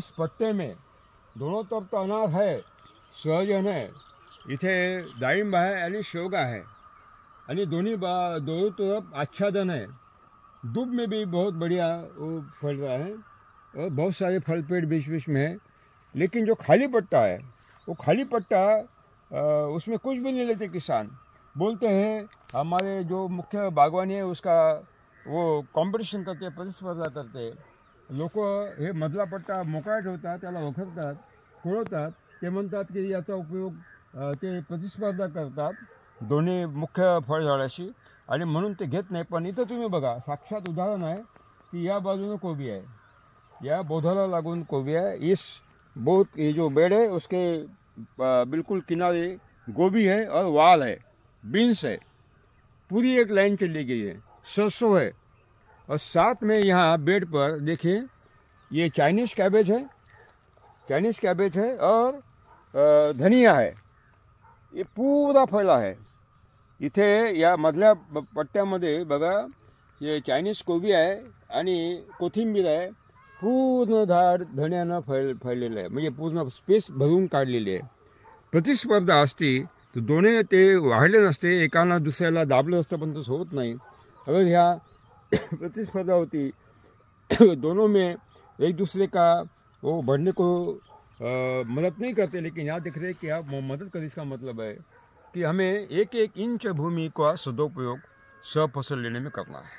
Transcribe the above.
इस पट्टे में दोनों तरफ तो अनार है, सहजन है, इथे डाळिंब आहे आणि शेवगा आहे आणि दोनों तरफ आच्छादन है। दूब में भी बहुत बढ़िया वो फल रहा है और बहुत सारे फल पेड़ बीच बीच में है। लेकिन जो खाली पट्टा है वो खाली पट्टा उसमें कुछ भी नहीं लेते किसान। बोलते हैं हमारे जो मुख्य बागवानी है उसका वो कॉम्पिटिशन करते, प्रतिस्पर्धा करते। लोक हे मधला पट्टा मोकळा ठेवतात, त्याला वखरतात, कोळवतात। ते म्हणतात की याचा उपयोग ते प्रतिस्पर्धा करतात दोन्ही मुख्य फळझाडाशी आणि म्हणून ते घेत नाही। पण इथं तुम्ही बघा, साक्षात उदाहरण आहे की या बाजूने कोबी आहे, या बोधाला लागून कोबी है। इस बोध ये जो बेड है उसके बिल्कुल किनारे गोभी है और वाल है, बीन्स है, पूरी एक लाइन चली गई है, सरसों है। और साथ में यहाँ बेड पर देखिए ये चाइनीज़ कैबेज है और धनिया है, ये पूरा फैला है। इथे या मधल्या पट्ट्यामध्ये बघा हे चायनीज कोबी आहे आणि कोथिंबीर आहे, पूर्ण झाड धण्यानं फैललेलं आहे, म्हणजे पूर्ण स्पेस भरून काढलेली आहे। प्रतिस्पर्धा असती तर दोन्ही ते वाढले नसते, एकाला दुसऱ्याला दाबलं असतं, पण तसं होत नाही। अगर ह्या प्रतिस्पर्धा होती दोनों में एक दूसरे का वो बढ़ने को मदद नहीं करते। लेकिन यहाँ दिख रहे कि आप मदद कर, इसका मतलब है कि हमें एक एक इंच भूमि का सदुपयोग सब फसल लेने में करना है।